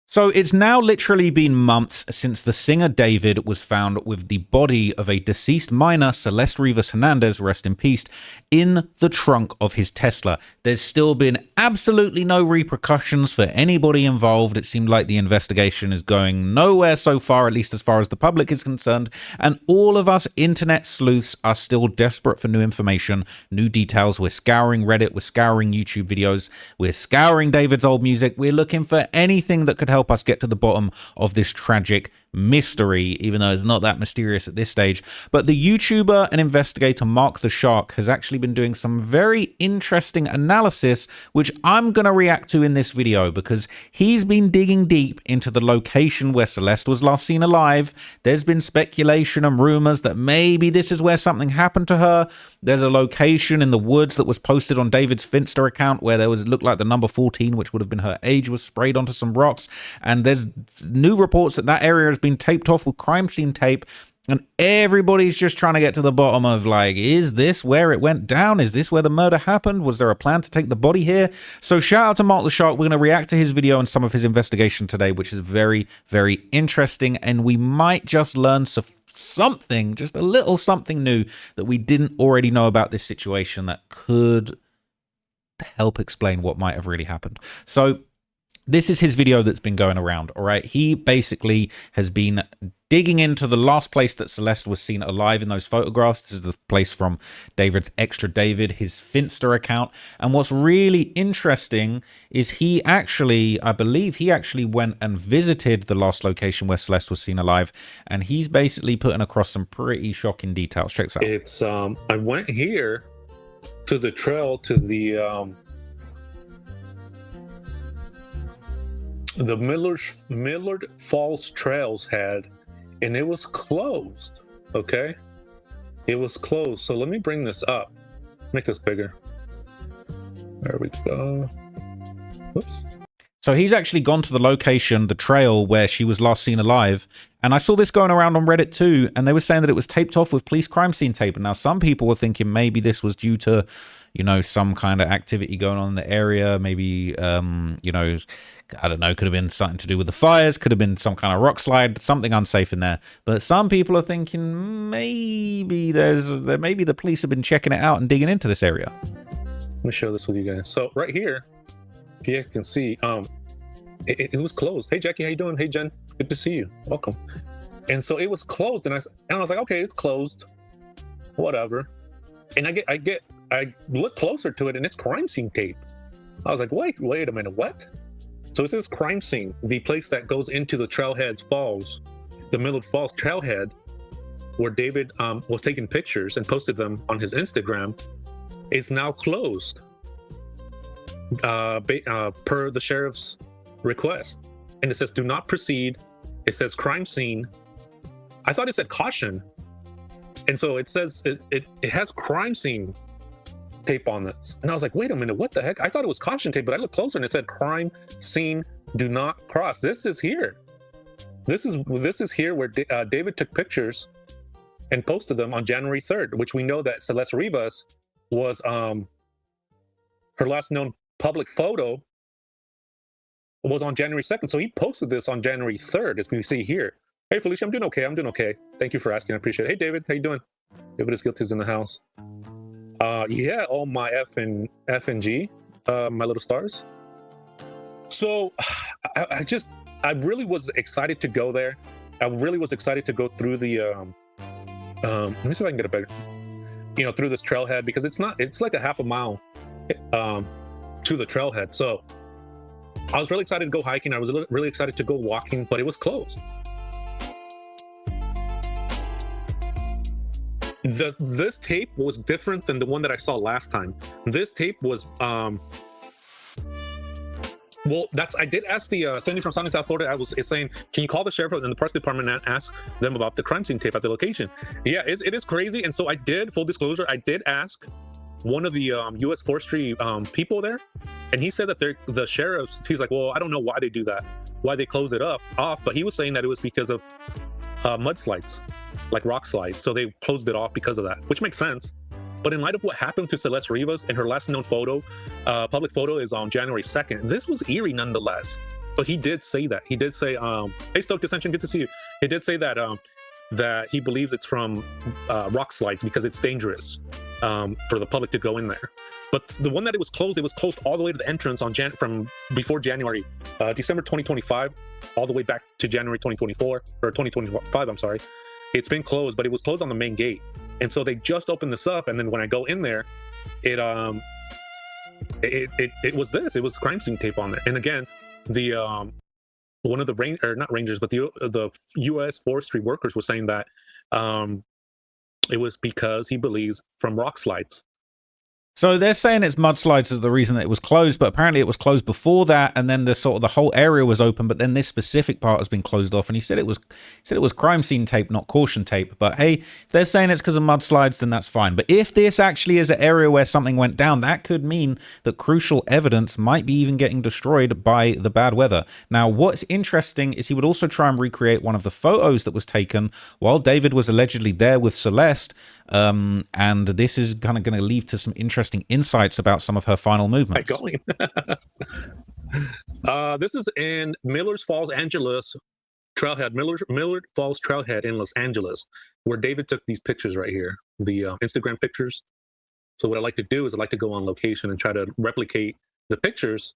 So it's now literally been months since the singer David was found with the body of a deceased miner, Celeste Rivas Hernandez, rest in peace, in the trunk of his Tesla. There's still been absolutely no repercussions for anybody involved. It seemed like the investigation is going nowhere so far, at least as far as the public is concerned. And all of us internet sleuths are still desperate for new information, new details. We're scouring Reddit, we're scouring YouTube videos, we're scouring David's old music. We're looking for anything that could help us get to the bottom of this tragic mystery, even though it's not that mysterious at this stage. But the YouTuber and investigator Mark the Shark has actually been doing some very interesting analysis, which I'm going to react to in this video, because he's been digging deep into the location where Celeste was last seen alive. There's been speculation and rumors that maybe this is where something happened to her. There's a location in the woods that was posted on David's Finsta account where there was, looked like the number 14, which would have been her age, was sprayed onto some rocks. And there's new reports that that area has been taped off with crime scene tape, and everybody's just trying to get to the bottom of, like, is this where it went down? Is this where the murder happened? Was there a plan to take the body here? So shout out to Mark the Shark. We're going to react to his video and some of his investigation today, which is very, very interesting, and we might just learn something, just a little something new that we didn't already know about this situation that could help explain what might have really happened. So this is his video that's been going around, all right? He basically has been digging into the last place that Celeste was seen alive in those photographs. This is the place from David's Extra David, his Finsta account. And what's really interesting is he actually, I believe he actually went and visited the last location where Celeste was seen alive. And he's basically putting across some pretty shocking details. Check this out. It's, I went here to the trail, to the Millard Falls Trails Head, and it was closed. Okay, it was closed. So let me bring this up, make this bigger. There we go. Whoops. So he's actually gone to the location, the trail where she was last seen alive. And I saw this going around on Reddit too. And they were saying that it was taped off with police crime scene tape. And now some people were thinking maybe this was due to, you know, some kind of activity going on in the area. Maybe, you know, I don't know, could have been something to do with the fires. Could have been some kind of rock slide, something unsafe in there. But some people are thinking maybe maybe the police have been checking it out and digging into this area. Let me share this with you guys. So right here, if you guys can see, it was closed. Hey Jackie, how you doing? Hey Jen, good to see you. Welcome. And so it was closed, and I was like, okay, it's closed, whatever. And I look closer to it, and it's crime scene tape. I was like, wait a minute, what? So it says crime scene, the place that goes into the Trailhead Falls, the Millard Falls Trailhead, where David was taking pictures and posted them on his Instagram, is now closed. Per the sheriff's request. And it says do not proceed. It says crime scene. I thought it said caution. And so it says it has crime scene tape on this. And I was like, wait a minute, what the heck? I thought it was caution tape, but I looked closer and it said crime scene, do not cross. This is here. This is here where David took pictures and posted them on January 3rd, which we know that Celeste Rivas was her last known public photo was on January 2nd. So he posted this on January 3rd, as we see here. Hey Felicia, I'm doing okay. I'm doing okay. Thank you for asking. I appreciate it. Hey David, how you doing? David is guilty, is in the house. Yeah, all my F and G, my little stars. So I really was excited to go there. I really was excited to go through the let me see if I can get it better. You know, through this trailhead, because it's like a half a mile to the trailhead. So I was really excited to go hiking. I was really excited to go walking, but it was closed. This tape was different than the one that I saw last time. This tape was well, I did ask the Cindy from Sunny South Florida. Is saying, can you call the sheriff and the parks department and ask them about the crime scene tape at the location? Yeah, it is crazy. And so I did, full disclosure, I did ask one of the U.S. Forestry people there, and he said that the sheriffs, he's like, well, I don't know why they do that, why they close it off, but he was saying that it was because of mudslides, like rock slides. So they closed it off because of that, which makes sense. But in light of what happened to Celeste Rivas and her last known photo, public photo is on January 2nd, this was eerie nonetheless. So he did say that. He did say, "Hey, Stoke Dissension, good to see you." He did say that that he believes it's from rock slides because it's dangerous for the public to go in there. But the one that it was closed all the way to the entrance on from before January, December 2025, all the way back to January 2024 or 2025. I'm sorry, it's been closed, but it was closed on the main gate, and so they just opened this up. And then when I go in there, it was this. It was crime scene tape on there. And again, the one of the not rangers, but the U.S. forestry workers was saying that it was because he believes from rock slides. So they're saying it's mudslides is the reason that it was closed, but apparently it was closed before that, and then the whole area was open, but then this specific part has been closed off. And he said it was crime scene tape, not caution tape. But hey, if they're saying it's because of mudslides, then that's fine. But if this actually is an area where something went down, that could mean that crucial evidence might be even getting destroyed by the bad weather. Now, what's interesting is he would also try and recreate one of the photos that was taken while David was allegedly there with Celeste, and this is kind of going to lead to some interesting insights about some of her final movements. This is in Millers Falls, Angeles, Trailhead, Millard Falls Trailhead in Los Angeles, where David took these pictures right here, the Instagram pictures. So what I like to do is I like to go on location and try to replicate the pictures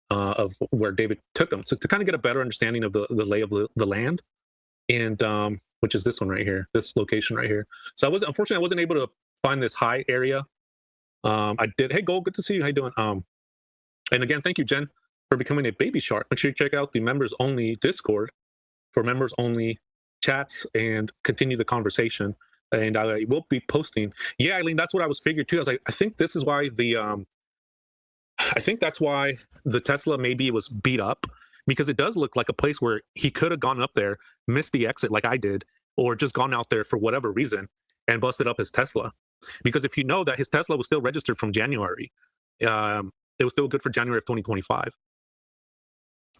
of where David took them, to kind of get a better understanding of the lay of the land, and which is this one right here, this location right here. So unfortunately I wasn't able to find this high area. I did. Hey, Gold, good to see you. How you doing? And again, thank you, Jen, for becoming a baby shark. Make sure you check out the members only Discord for members only chats and continue the conversation. And I will be posting. Yeah, Eileen, that's what I was figured too. I was like, I think this is why I think that's why the Tesla maybe was beat up, because it does look like a place where he could have gone up there, missed the exit like I did, or just gone out there for whatever reason and busted up his Tesla. Because if you know that his Tesla was still registered from January, it was still good for January of 2025.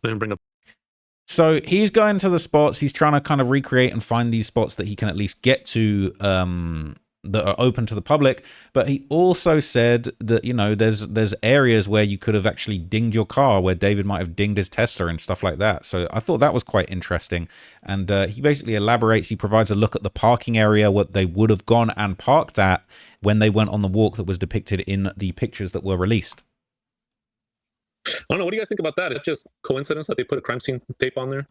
Then bring up. So he's going to the spots. He's trying to kind of recreate and find these spots that he can at least get to that are open to the public. But he also said that, you know, there's areas where you could have actually dinged your car, where David might have dinged his Tesla and stuff like that. So I thought that was quite interesting. And he basically elaborates. He provides a look at the parking area, what they would have gone and parked at when they went on the walk that was depicted in the pictures that were released. I don't know. What do you guys think about that? It's just coincidence that they put a crime scene tape on there?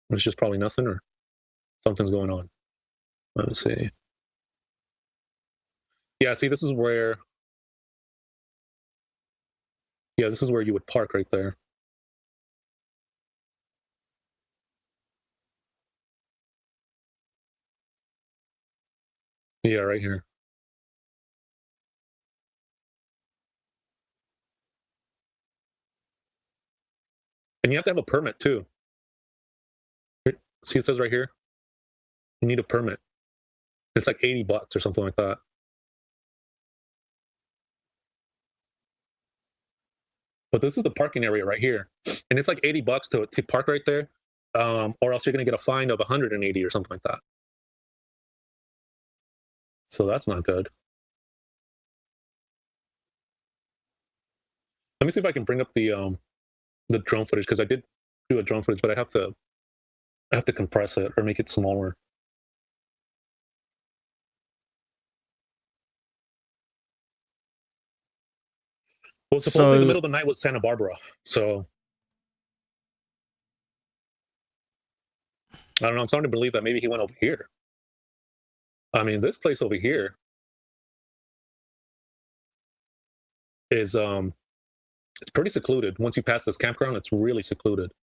It's just probably nothing, or something's going on. Let me see. Yeah, see, this is where... Yeah, this is where you would park right there. Yeah, right here. And you have to have a permit too. See, it says right here, you need a permit. It's like $80 or something like that. But this is the parking area right here, and it's like $80 to park right there, or else you're gonna get a fine of 180 or something like that. So that's not good. Let me see if I can bring up the drone footage, because I did do a drone footage, but I have to compress it or make it smaller. Well, supposedly the middle of the night was Santa Barbara, so I don't know. I'm starting to believe that maybe he went over here. I mean, this place over here is it's pretty secluded. Once you pass this campground, it's really secluded.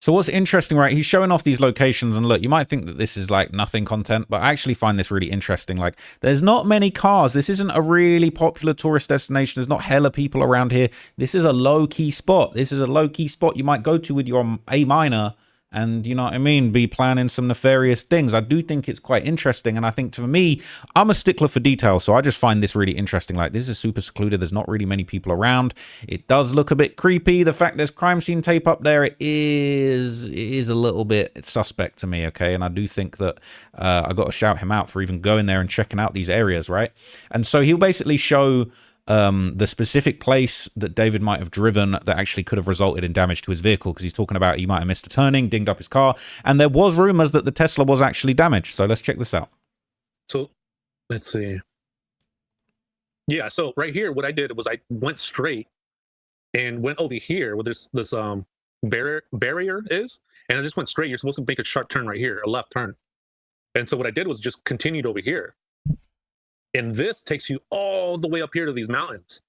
So what's interesting, right? He's showing off these locations, and look, you might think that this is like nothing content, but I actually find this really interesting. Like, there's not many cars. This isn't a really popular tourist destination. There's not hella people around here. This is a low-key spot. This is a low-key spot you might go to with your A minor and, you know what I mean, be planning some nefarious things. I do think it's quite interesting, and I think, for me, I'm a stickler for detail, so I just find this really interesting. Like, this is super secluded. There's not really many people around. It does look a bit creepy. The fact there's crime scene tape up there, it is a little bit suspect to me, okay? And I do think that I got to shout him out for even going there and checking out these areas, right? And so he'll basically show the specific place that David might have driven that actually could have resulted in damage to his vehicle, because he's talking about he might have missed a turning, dinged up his car, and there was rumors that the Tesla was actually damaged. So let's check this out. So let's see. Yeah, so right here, what I did was I went straight and went over here where this barrier is, and I just went straight. You're supposed to make a sharp turn right here, a left turn. And so what I did was just continued over here. And this takes you all the way up here to these mountains.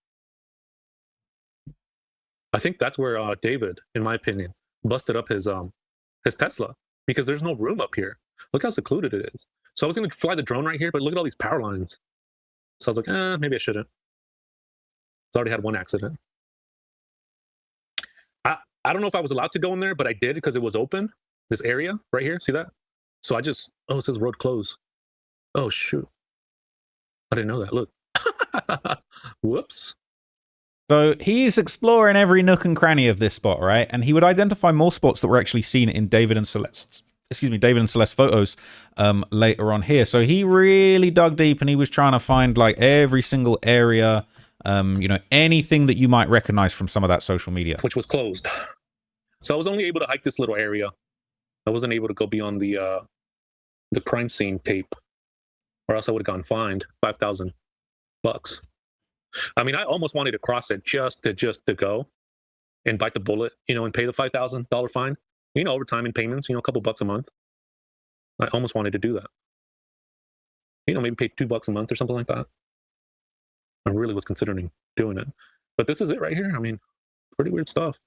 I think that's where David, in my opinion, busted up his Tesla, because there's no room up here. Look how secluded it is. So I was going to fly the drone right here, but look at all these power lines. So I was like, maybe I shouldn't. It's already had one accident. I don't know if I was allowed to go in there, but I did because it was open. This area right here, see that? So I just, it says road closed. Oh, shoot. I didn't know that. Look. Whoops. So he's exploring every nook and cranny of this spot, right? And he would identify more spots that were actually seen in David and Celeste's photos later on here. So he really dug deep, and he was trying to find like every single area, anything that you might recognize from some of that social media, which was closed. So I was only able to hike this little area. I wasn't able to go beyond the crime scene tape, or else I would have gone fined $5,000. I mean, I almost wanted to cross it just to go and bite the bullet, and pay the $5,000 fine. Over time in payments, a couple bucks a month. I almost wanted to do that. Maybe pay $2 a month or something like that. I really was considering doing it. But this is it right here. I mean, pretty weird stuff.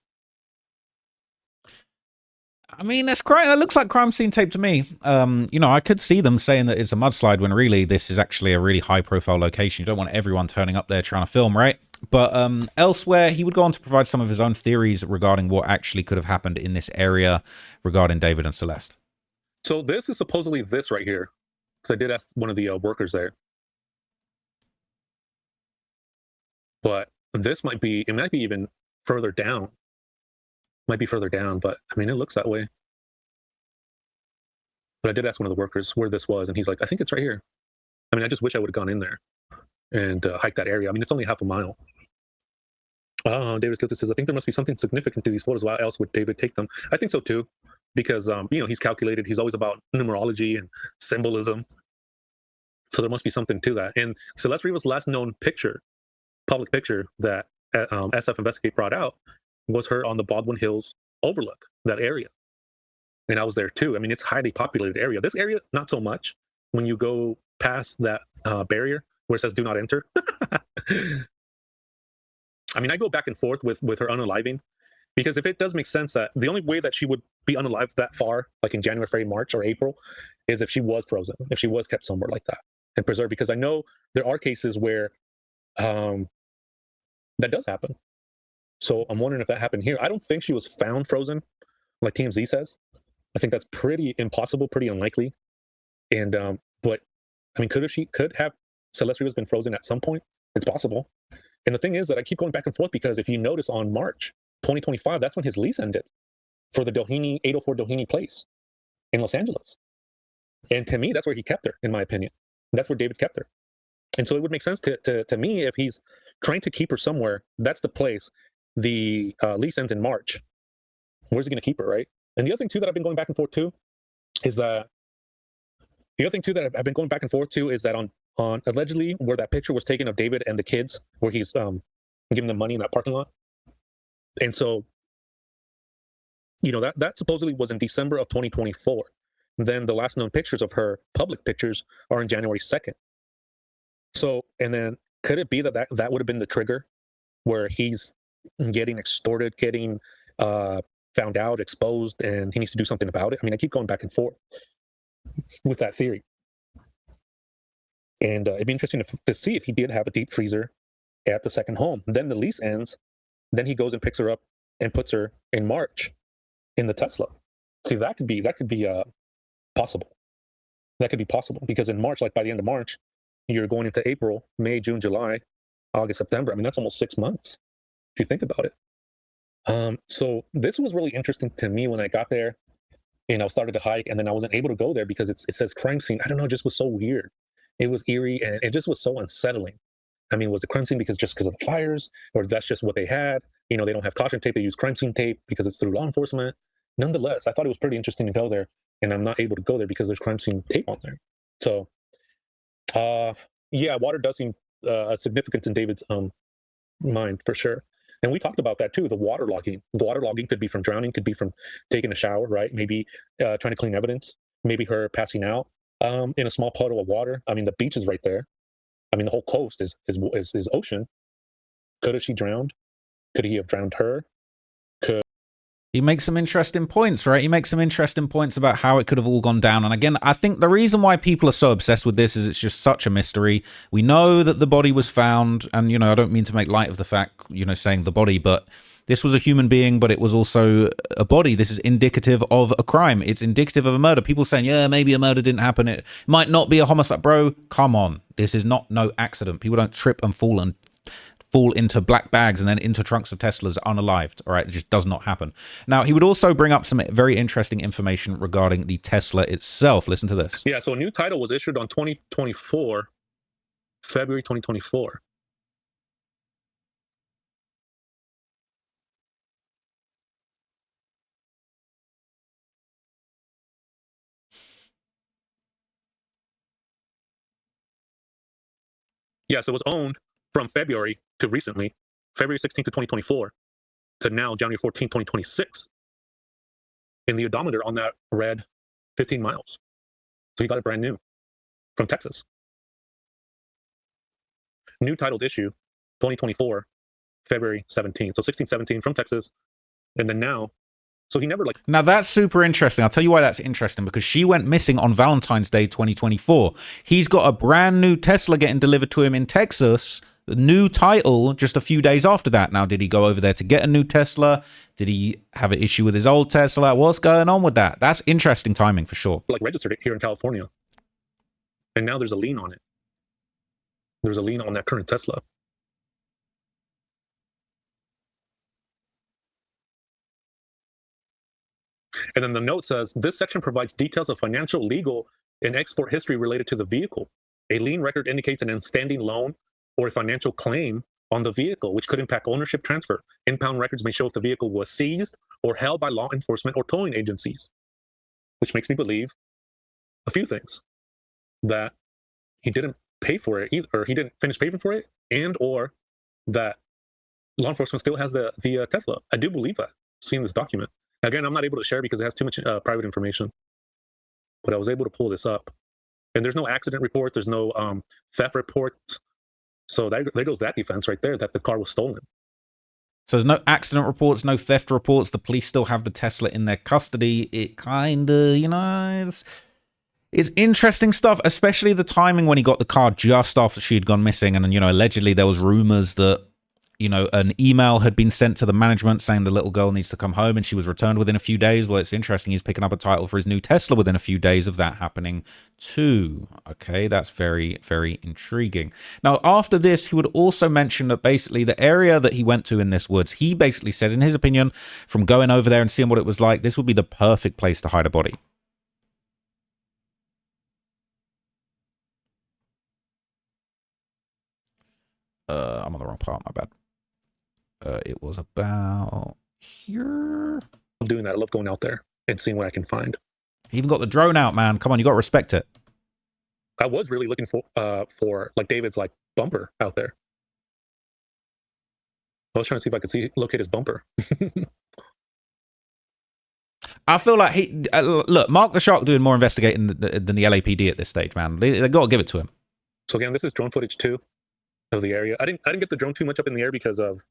I mean, that looks like crime scene tape to me. I could see them saying that it's a mudslide when really this is actually a really high profile location. You don't want everyone turning up there trying to film, right? But elsewhere, he would go on to provide some of his own theories regarding what actually could have happened in this area regarding David and Celeste. So this is supposedly this right here, because I did ask one of the workers there. But this might be even further down. Might be further down, but I mean, it looks that way. But I did ask one of the workers where this was, and he's like, I think it's right here. I mean, I just wish I would have gone in there and hike that area. I mean, it's only half a mile. David Skilton says, I think there must be something significant to these photos. Why else would David take them? I think so too, because he's calculated. He's always about numerology and symbolism. So there must be something to that. And Celeste Riva's last known public picture that SF Investigate brought out was her on the Baldwin Hills overlook, that area. And I was there too. I mean, it's a highly populated area. This area, not so much. When you go past that barrier where it says do not enter. I mean, I go back and forth with her unaliving, because if it does make sense that the only way that she would be unalived that far, like in January, February, March, or April, is if she was frozen, if she was kept somewhere like that and preserved. Because I know there are cases where that does happen. So I'm wondering if that happened here. I don't think she was found frozen, like TMZ says. I think that's pretty impossible, pretty unlikely. And but I mean, could have Celeste Rivas been frozen at some point? It's possible. And the thing is that I keep going back and forth, because if you notice on March 2025, that's when his lease ended for the 804 Doheny Place in Los Angeles. And to me, that's where he kept her, in my opinion. That's where David kept her. And so it would make sense to me, if he's trying to keep her somewhere, that's the place. The lease ends in March. Where's he going to keep her, right? And the other thing too that I've been going back and forth to is that on allegedly where that picture was taken of David and the kids, where he's giving them money in that parking lot. And so, that supposedly was in December of 2024. Then the last known pictures of her, public pictures, are in January 2nd. So, and then could it be that would have been the trigger where he's getting extorted, getting found out, exposed, and he needs to do something about it? I mean, I keep going back and forth with that theory. And it'd be interesting to see if he did have a deep freezer at the second home. Then the lease ends. Then he goes and picks her up and puts her in March in the Tesla. See, that could be possible. That could be possible, because in March, like by the end of March, you're going into April, May, June, July, August, September. I mean, that's almost 6 months if you think about it. So this was really interesting to me when I got there and I started to hike, and then I wasn't able to go there because it says crime scene. I don't know, it just was so weird. It was eerie, and it just was so unsettling. I mean, was the crime scene because of the fires, or that's just what they had? You know, they don't have caution tape; they use crime scene tape because it's through law enforcement. Nonetheless, I thought it was pretty interesting to go there, and I'm not able to go there because there's crime scene tape on there. So, yeah, water does seem significant in David's mind for sure. And we talked about that too. The water logging. Water logging could be from drowning, could be from taking a shower, right? Maybe trying to clean evidence. Maybe her passing out in a small puddle of water. I mean, the beach is right there. I mean, the whole coast is ocean. Could have she drowned? Could he have drowned her? He makes some interesting points, right? He makes some interesting points about how it could have all gone down. And again, I think the reason why people are so obsessed with this is it's just such a mystery. We know that the body was found, and, you know, I don't mean to make light of the fact, you know, saying the body, but this was a human being, but it was also a body. This is indicative of a crime. It's indicative of a murder. People saying, yeah, maybe a murder didn't happen. It might not be a homicide. Bro, come on. This is not no accident. People don't trip and fall into black bags and then into trunks of Teslas unalived. All right, it just does not happen. Now, he would also bring up some very interesting information regarding the Tesla itself. Listen to this. Yeah, so a new title was issued on February 2024. Yeah, so it was owned from February to recently, February 16th to 2024, to now January 14th, 2026. And the odometer on that read 15 miles. So he got it brand new from Texas. New titled issue, 2024, February 17th. So 1617 from Texas. And then now, so he never like... Now that's super interesting. I'll tell you why that's interesting, because she went missing on Valentine's Day 2024. He's got a brand new Tesla getting delivered to him in Texas, new title just a few days after that. Now, did he go over there to get a new Tesla? Did he have an issue with his old Tesla? What's going on with that? That's interesting timing for sure. Like registered it here in California. And now there's a lien on it. There's a lien on that current Tesla. And then the note says, this section provides details of financial, legal, and export history related to the vehicle. A lien record indicates an outstanding loan or a financial claim on the vehicle, which could impact ownership transfer. Impound records may show if the vehicle was seized or held by law enforcement or towing agencies, which makes me believe a few things. That he didn't pay for it either, or he didn't finish paying for it, and or that law enforcement still has the Tesla. I do believe that, seeing this document. Again, I'm not able to share because it has too much private information, but I was able to pull this up. And there's no accident report, there's no theft reports. So there goes that defense right there, that the car was stolen. So there's no accident reports, no theft reports. The police still have the Tesla in their custody. It kind of, you know, it's interesting stuff, especially the timing when he got the car just after she had gone missing. And, you know, allegedly there was rumors that, you know, an email had been sent to the management saying the little girl needs to come home, and she was returned within a few days. Well, it's interesting. He's picking up a title for his new Tesla within a few days of that happening too. Okay, that's very, very intriguing. Now, after this, he would also mention that basically the area that he went to in this woods, he basically said, in his opinion, from going over there and seeing what it was like, this would be the perfect place to hide a body. I'm on the wrong part, my bad. It was about here. I love doing that. I love going out there and seeing what I can find. You even got the drone out, man. Come on, you got to respect it. I was really looking for like David's like bumper out there. I was trying to see if I could locate his bumper. I feel like look, Mark the Shark doing more investigating than the LAPD at this stage, man. They got to give it to him. So again, this is drone footage too of the area. I didn't get the drone too much up in the air because of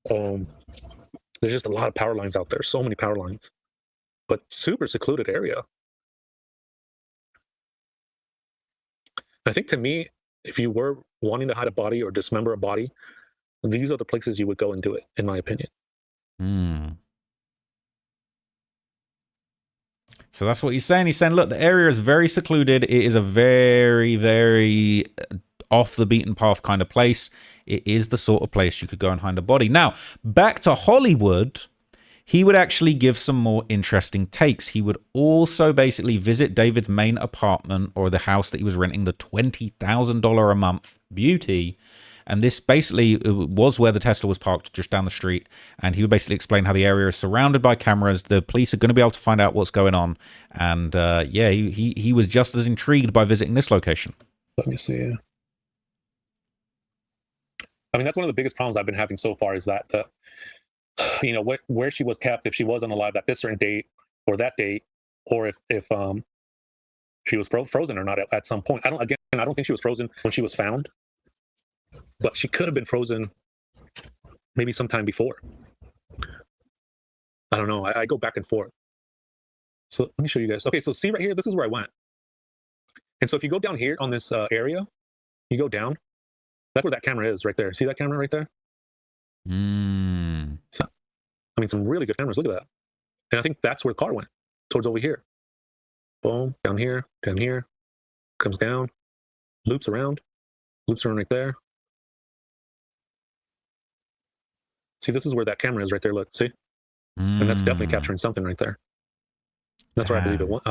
there's just a lot of power lines out there, so many power lines, but super secluded area. I think to me, if you were wanting to hide a body or dismember a body, these are the places you would go and do it, in my opinion. So that's what he's saying. He's saying, look, the area is very secluded. It is a very, very off the beaten path kind of place. It is the sort of place you could go and hide a body. Now, back to Hollywood, he would actually give some more interesting takes. He would also basically visit David's main apartment, or the house that he was renting, the $20,000 a month beauty, And this basically was where the Tesla was parked, just down the street. And he would basically explain how the area is surrounded by cameras. The police are going to be able to find out what's going on. And yeah, he was just as intrigued by visiting this location. Let me see. I mean, that's one of the biggest problems I've been having so far is that you know, where she was kept, if she wasn't alive at this certain date or that date, or if she was frozen or not at some point. I don't think she was frozen when she was found, but she could have been frozen maybe sometime before. I don't know. I go back and forth. So let me show you guys. Okay, so see right here, this is where I went. And so if you go down here on this area, you go down, that's where that camera is right there. See that camera right there? So, I mean, some really good cameras. Look at that. And I think that's where the car went, towards over here. Boom, down here, comes down, loops around right there. See, this is where that camera is right there. Look, see? And that's definitely capturing something right there. That's where I believe it went.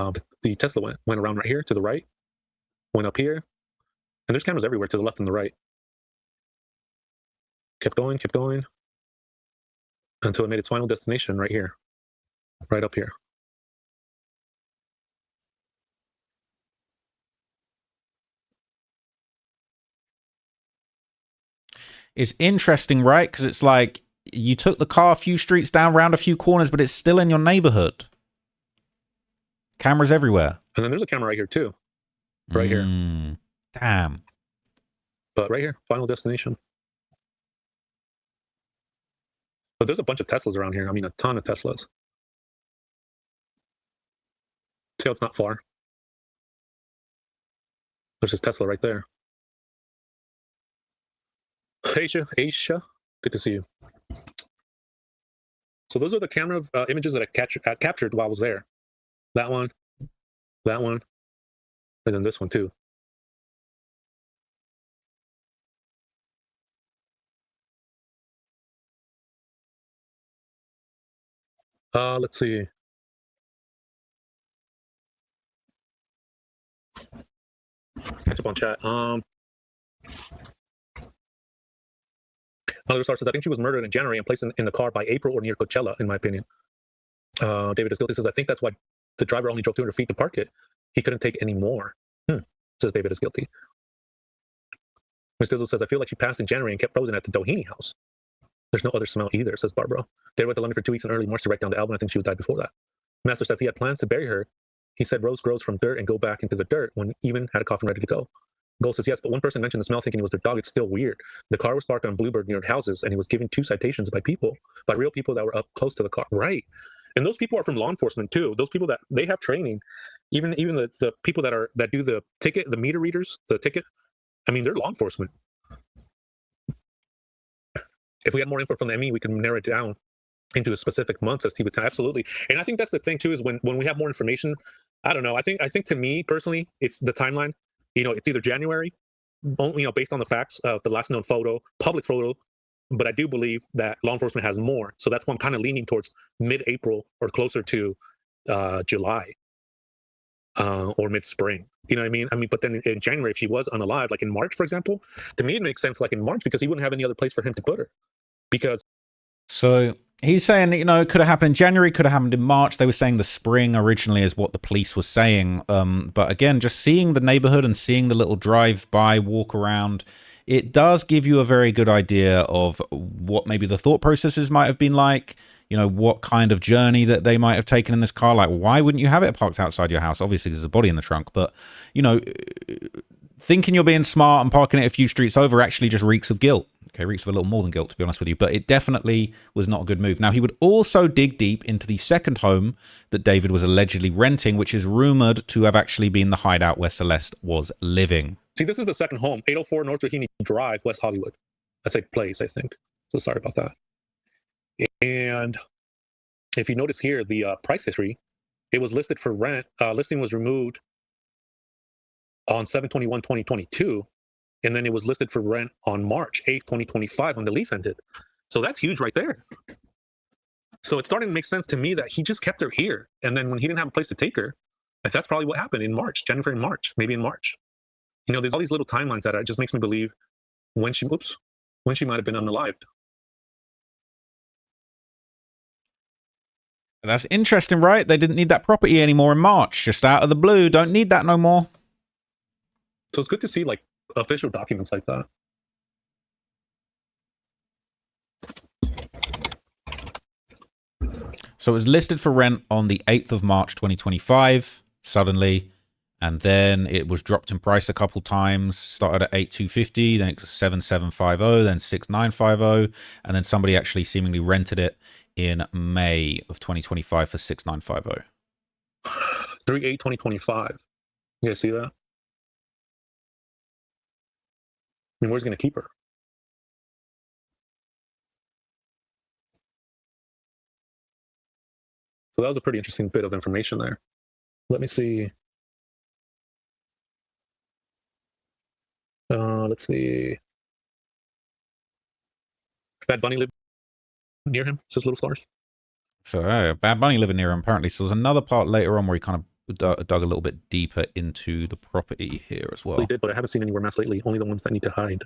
The Tesla went around right here to the right, went up here, and there's cameras everywhere to the left and the right. Kept going, until it made its final destination right here, right up here. It's interesting, right? Because it's like you took the car a few streets down, round a few corners, but it's still in your neighborhood. Cameras everywhere. And then there's a camera right here too. Right here. Damn. But right here, final destination. But there's a bunch of Teslas around here. I mean, a ton of Teslas. See how it's not far? There's this Tesla right there. Aisha, good to see you. So those are the camera images that I captured while I was there. That one, and then this one too. Let's see. Catch up on chat. Another source says, I think she was murdered in January and placed in the car by April or near Coachella, in my opinion. David is guilty says, I think that's why the driver only drove 200 feet to park it. He couldn't take any more. Says David is guilty. Ms. Dizzle says, I feel like she passed in January and kept frozen at the Doheny house. There's no other smell either, says Barbara. David went to London for 2 weeks in early March to write down the album. I think she would die before that. Master says he had plans to bury her. He said Rose grows from dirt and go back into the dirt when even had a coffin ready to go. Gold says, yes, but one person mentioned the smell thinking it was their dog. It's still weird. The car was parked on Bluebird near houses, and he was given 2 citations by real people that were up close to the car. Right. And those people are from law enforcement too. Those people that they have training, even the people that do the ticket, the meter readers, the ticket, I mean, they're law enforcement. If we had more info from the ME, we could narrow it down into a specific month as to time. Absolutely. And I think that's the thing too, is when we have more information, I don't know. I think to me personally, it's the timeline. You know, it's either January, you know, based on the facts of the last known photo, public photo, but I do believe that law enforcement has more. So that's why I'm kind of leaning towards mid-April or closer to July or mid-spring. You know what I mean? But then in January, if she was unalive, like in March, for example, to me it makes sense like in March because he wouldn't have any other place for him to put her. Because so he's saying that, you know, it could have happened in January, could have happened in March. They were saying the spring originally is what the police were saying. But again, just seeing the neighborhood and seeing the little drive-by walk around, it does give you a very good idea of what maybe the thought processes might have been like, you know, what kind of journey that they might have taken in this car. Like, why wouldn't you have it parked outside your house? Obviously, there's a body in the trunk, but, you know, thinking you're being smart and parking it a few streets over actually just reeks of guilt. Okay, reeks of a little more than guilt, to be honest with you, but it definitely was not a good move. Now, he would also dig deep into the second home that David was allegedly renting, which is rumored to have actually been the hideout where Celeste was living. See, this is the second home, 804 North Doheny Drive, West Hollywood. That's a place, I think. So sorry about that. And if you notice here, the price history, it was listed for rent. Listing was removed on 7/21/2022. And then it was listed for rent on March 8th, 2025 when the lease ended. So that's huge right there. So it's starting to make sense to me that he just kept her here. And then when he didn't have a place to take her, that's probably what happened in March, January and March, maybe in March. You know, there's all these little timelines that just makes me believe when she might have been unalived. That's interesting, right? They didn't need that property anymore in March. Just out of the blue. Don't need that no more. So it's good to see like official documents like that. So it was listed for rent on the 8th of March 2025, suddenly. And then it was dropped in price a couple times. Started at 8,250, then it was 7,750, then 6,950. And then somebody actually seemingly rented it in May of 2025 for 6,950. 3/8/2025. You guys see that? I mean, where's he gonna keep her? So that was a pretty interesting bit of information there. Let me see. Let's see. Bad Bunny lived near him, says Little Stars. So Bad Bunny living near him, apparently. So there's another part later on where he kind of dug a little bit deeper into the property here as well. He did, but I haven't seen anywhere mass lately. Only the ones that need to hide.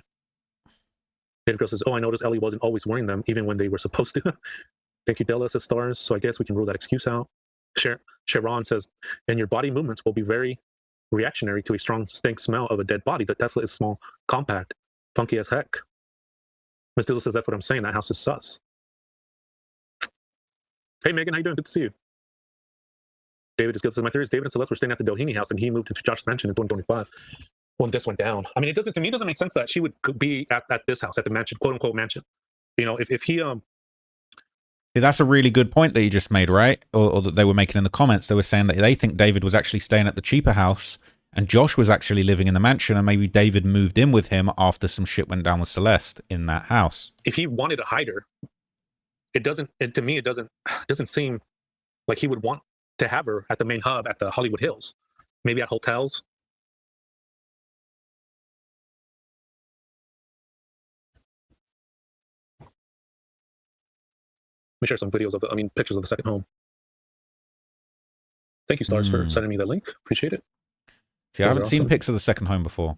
David Girl says, "Oh, I noticed Ellie wasn't always wearing them, even when they were supposed to." Thank you, Della, says Stars. So I guess we can rule that excuse out. Sharon says, "And your body movements will be very reactionary to a strong stink smell of a dead body. The Tesla is small, compact, funky as heck." Miss Dizzle says, "That's what I'm saying. That house is sus." Hey, Megan, how you doing? Good to see you. David just says, "My theory is David and Celeste were staying at the Doheny house, and he moved into Josh's mansion in 2025. When this went down." I mean, it doesn't, to me, it doesn't make sense that she would be at this house, at the mansion, quote unquote mansion. You know, if he That's a really good point that you just made, right? Or that they were making in the comments. They were saying that they think David was actually staying at the cheaper house and Josh was actually living in the mansion, and maybe David moved in with him after some shit went down with Celeste in that house. If he wanted to hide her, to me, it doesn't seem like he would want to have her at the main hub at the Hollywood Hills. Maybe at hotels. Let me share some videos of pictures of the second home. Thank you, Stars, for sending me the link. Appreciate it. See, I haven't seen pics of the second home before.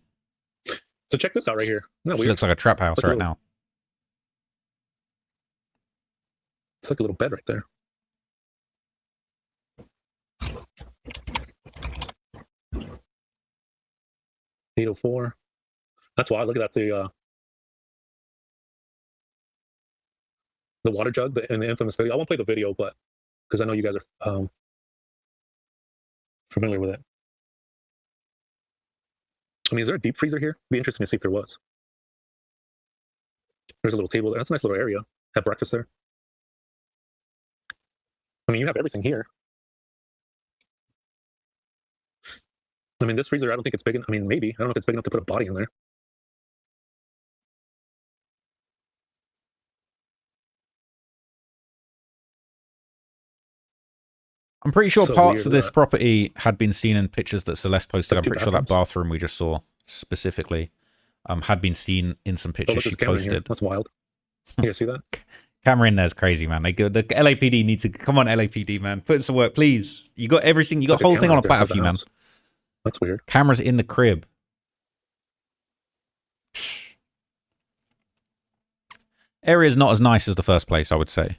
So check this out right here. It looks like a trap house right now. It's like a little bed right there. $804. That's why. Look at that. The water jug in the infamous video. I won't play the video, but because I know you guys are familiar with it. I mean, is there a deep freezer here? It'd be interesting to see if there was. There's a little table there. That's a nice little area. Have breakfast there. I mean, you have everything here. I mean, this freezer, I don't think it's big enough. I mean, maybe. I don't know if it's big enough to put a body in there. I'm pretty sure parts of this property had been seen in pictures that Celeste posted. I'm pretty sure that bathroom we just saw specifically had been seen in some pictures she posted. That's wild. You guys see that? Camera in there is crazy, man. The LAPD needs to come on, LAPD, man. Put in some work, please. You got everything. You got the whole thing on a platter for you, man. That's weird. Camera's in the crib. Area's not as nice as the first place, I would say.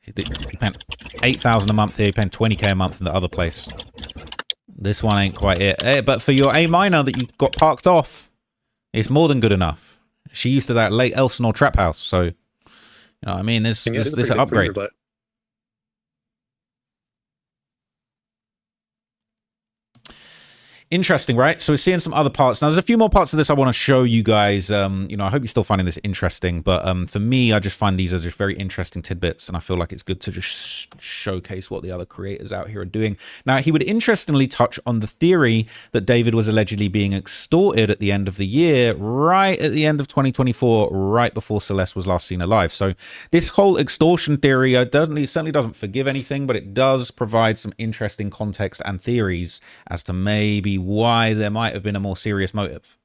He spent $8,000 a month here. He spent $20K a month in the other place. This one ain't quite it. But for your A minor that you got parked off, it's more than good enough. She used to that late Elsinore trap house, so you know what I mean. This an upgrade. Freezer, Interesting, right? So we're seeing some other parts. Now, there's a few more parts of this I want to show you guys. I hope you're still finding this interesting. But for me, I just find these are just very interesting tidbits. And I feel like it's good to just showcase what the other creators out here are doing. Now, he would interestingly touch on the theory that David was allegedly being extorted at the end of the year, right at the end of 2024, right before Celeste was last seen alive. So this whole extortion theory certainly doesn't forgive anything, but it does provide some interesting context and theories as to maybe why there might have been a more serious motive.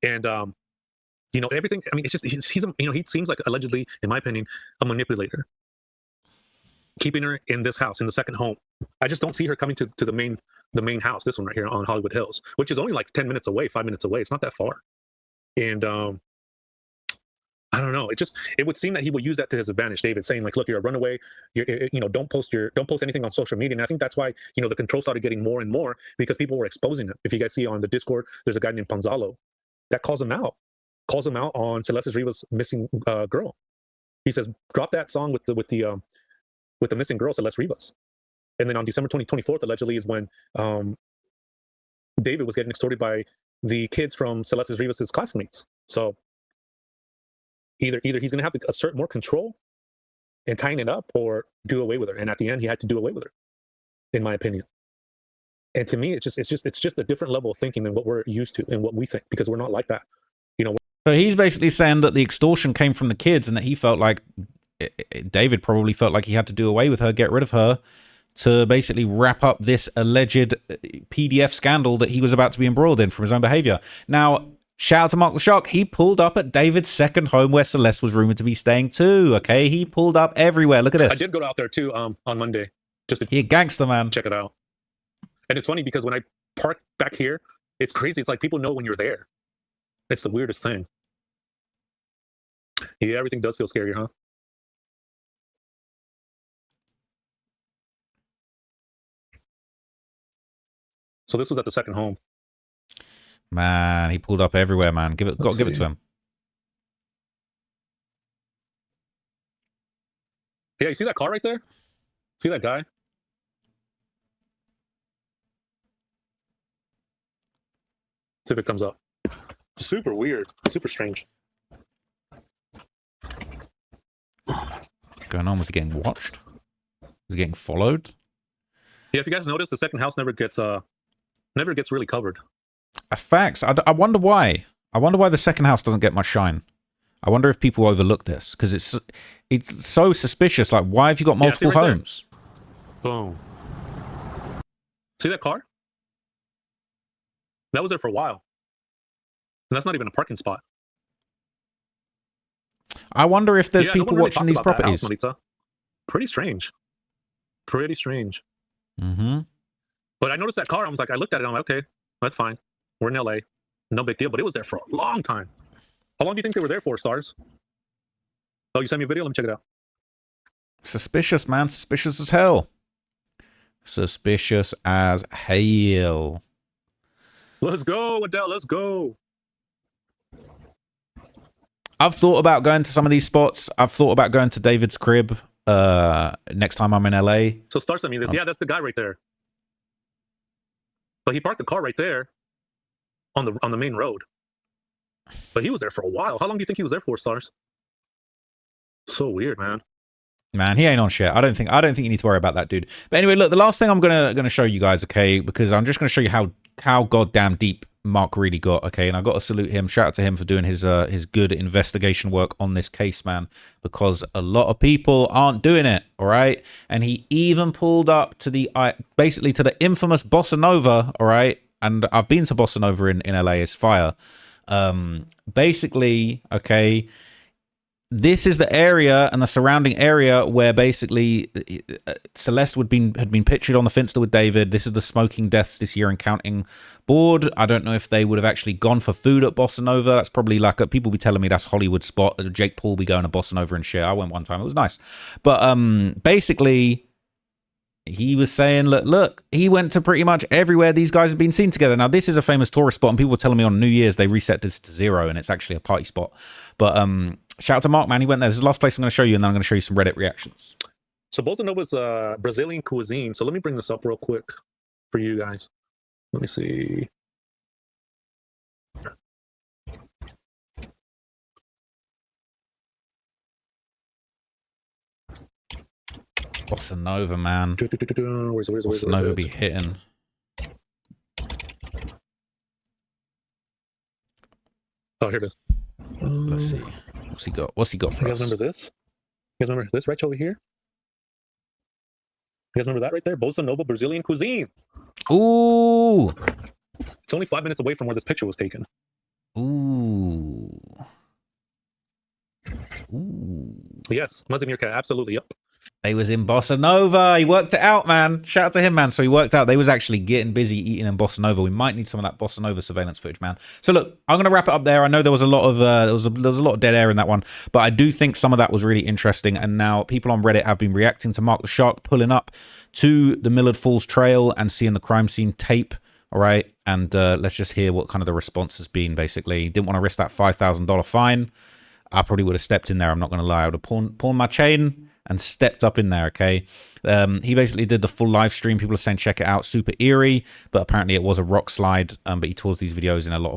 And everything, I mean, it's just he seems like, allegedly, in my opinion, a manipulator, keeping her in this house, in the second home. I just don't see her coming to the main house, this one right here on Hollywood Hills, which is only like 10 minutes away, 5 minutes away. It's not that far. And I don't know. It would seem that he would use that to his advantage. David saying like, "Look, you're a runaway. Don't post anything on social media." And I think that's why the control started getting more and more because people were exposing him. If you guys see on the Discord, there's a guy named Panzalo that calls him out on Celeste Rivas' missing girl. He says, "Drop that song with the missing girl, Celeste Rivas." And then on December 24th, allegedly, is when David was getting extorted by the kids from Celeste Rivas' classmates. So either he's going to have to assert more control and tighten it up, or do away with her. And at the end, he had to do away with her, in my opinion. And to me, it's just a different level of thinking than what we're used to and what we think, because we're not like that. So he's basically saying that the extortion came from the kids, and that he felt like David probably felt like he had to do away with her, get rid of her, to basically wrap up this alleged PDF scandal that he was about to be embroiled in from his own behavior. Now, shout out to Mark the Shock. He pulled up at David's second home where Celeste was rumored to be staying too. Okay, he pulled up everywhere. Look at this. I did go out there too on Monday just to gangster, man. Check it out. And it's funny because when I park back here, it's crazy. It's like people know when you're there. It's the weirdest thing. Yeah, everything does feel scary, huh? So this was at the second home. Man, he pulled up everywhere, man. Give it to him. Yeah, you see that car right there? See that guy? See if it comes up. Super weird. Super strange. What's going on? Was he getting watched? Was he getting followed? Yeah, if you guys notice, the second house never gets really covered. That's facts. I wonder why. I wonder why the second house doesn't get much shine. I wonder if people overlook this, because it's so suspicious. Like, why have you got multiple homes? There. Boom. See that car? That was there for a while. And that's not even a parking spot. I wonder if there's people watching these properties. House, pretty strange. Pretty strange. Mm-hmm. But I noticed that car. I was like, I looked at it. I'm like, okay, that's fine. We're in LA. No big deal. But it was there for a long time. How long do you think they were there for, Stars? Oh, you sent me a video? Let me check it out. Suspicious, man. Suspicious as hell. Suspicious as hell. Let's go, Adele. Let's go. I've thought about going to some of these spots. I've thought about going to David's crib next time I'm in LA. So Stars sent me this. Yeah, that's the guy right there. But he parked the car right there on the main road. But he was there for a while. How long do you think he was there for, Stars? So weird, man. Man, he ain't on shit. I don't think you need to worry about that dude. But anyway, look, the last thing I'm gonna show you guys, okay, because I'm just gonna show you how goddamn deep Mark really got, okay, and I got to salute him. Shout out to him for doing his good investigation work on this case, man, because a lot of people aren't doing it, all right. And he even pulled up to basically to the infamous Bossa Nova, all right. And I've been to Bossa Nova in LA. It's fire. Basically, okay, this is the area and the surrounding area where basically Celeste had been pictured on the Finsta with David. This is the smoking deaths this year and counting board. I don't know if they would have actually gone for food at Bossa Nova. That's probably like people be telling me that's Hollywood spot. Jake Paul be going to Bossa Nova and shit. I went one time. It was nice. But basically, he was saying, look, he went to pretty much everywhere these guys have been seen together. Now, this is a famous tourist spot, and people were telling me on New Year's they reset this to 0, and it's actually a party spot. But shout out to Mark, man. He went there. This is the last place I'm going to show you, and then I'm going to show you some Reddit reactions. So Bossa Nova is Brazilian cuisine. So let me bring this up real quick for you guys. Let me see. Bossa Nova, man. Where's Bossa Nova be hitting. Oh, here it is. Let's see. What's he got for you us? guys remember this? You guys remember this right over here? You guys remember that right there? Bossa Nova Brazilian cuisine. Ooh. It's only 5 minutes away from where this picture was taken. Ooh. Ooh. Yes, Mazimir Cat, absolutely, yep. They was in Bossa Nova. He worked it out, man. Shout out to him, man. So he worked out. They was actually getting busy eating in Bossa Nova. We might need some of that Bossa Nova surveillance footage, man. So look, I'm gonna wrap it up there. I know there was a lot of there was a lot of dead air in that one, but I do think some of that was really interesting. And now people on Reddit have been reacting to Mark the Shark pulling up to the Millard Falls Trail and seeing the crime scene tape. All right, and let's just hear what kind of the response has been. Basically, he didn't want to risk that $5,000 fine. I probably would have stepped in there. I'm not going to lie. I would have pawned my chain and stepped up in there, okay? He basically did the full live stream. People are saying, check it out, super eerie, but apparently it was a rock slide, but he tours these videos in a lot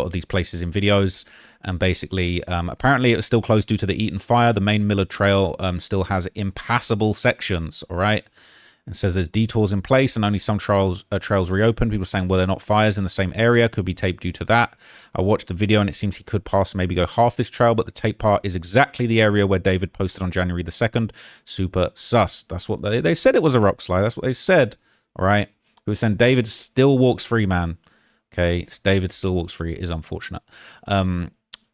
of these places in videos, and basically, apparently it was still closed due to the Eaton fire. The main Millard Trail still has impassable sections, all right? It says there's detours in place and only some trails reopened. People saying, well, they're not fires in the same area. Could be tape due to that. I watched the video and it seems he could pass, maybe go half this trail, but the tape part is exactly the area where David posted on January the 2nd. Super sus. That's what they said. It was a rock slide. That's what they said. All right. He was saying David still walks free, man. Okay. David still walks free. It is unfortunate.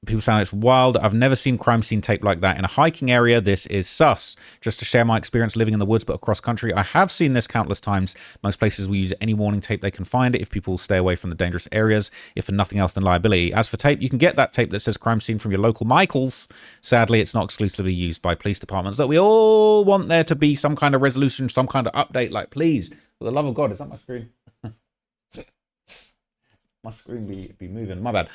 People saying it's wild. I've never seen crime scene tape like that in a hiking area. This is sus. Just to share my experience living in the woods, but across country, I have seen this countless times. Most places will use any warning tape they can find if people stay away from the dangerous areas, if for nothing else than liability. As for tape, you can get that tape that says crime scene from your local Michaels. Sadly, it's not exclusively used by police departments. Look, we all want there to be some kind of resolution, some kind of update. Like, please, for the love of God, is that my screen? My screen be moving. My bad.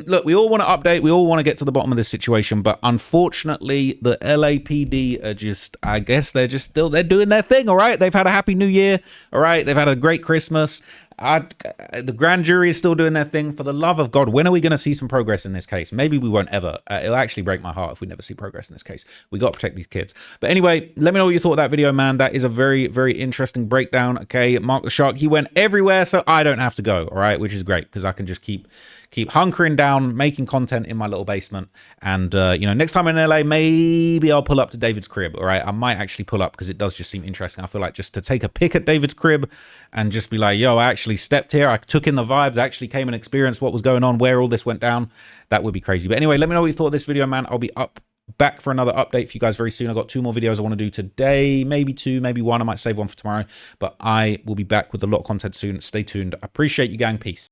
Look, we all want to update. We all want to get to the bottom of this situation, but unfortunately, the LAPD are just, I guess they're doing their thing. All right, they've had a happy New Year. All right, they've had a great Christmas. The grand jury is still doing their thing. For the love of God, when are we going to see some progress in this case? Maybe we won't ever. It'll actually break my heart if we never see progress in this case. We got to protect these kids. But anyway, let me know what you thought of that video, man. That is a very, very interesting breakdown. Okay, Mark the Shark, he went everywhere, so I don't have to go. All right, which is great because I can just keep hunkering down, making content in my little basement. And, you know, next time I'm in LA, maybe I'll pull up to David's crib. All right, I might actually pull up because it does just seem interesting. I feel like just to take a pic at David's crib and just be like, yo, I actually stepped here. I took in the vibes. I actually came and experienced what was going on, where all this went down. That would be crazy. But anyway, let me know what you thought of this video, man. I'll be back for another update for you guys very soon. I've got 2 more videos I want to do today, maybe 2, maybe 1. I might save one for tomorrow, but I will be back with a lot of content soon. Stay tuned. I appreciate you, gang. Peace.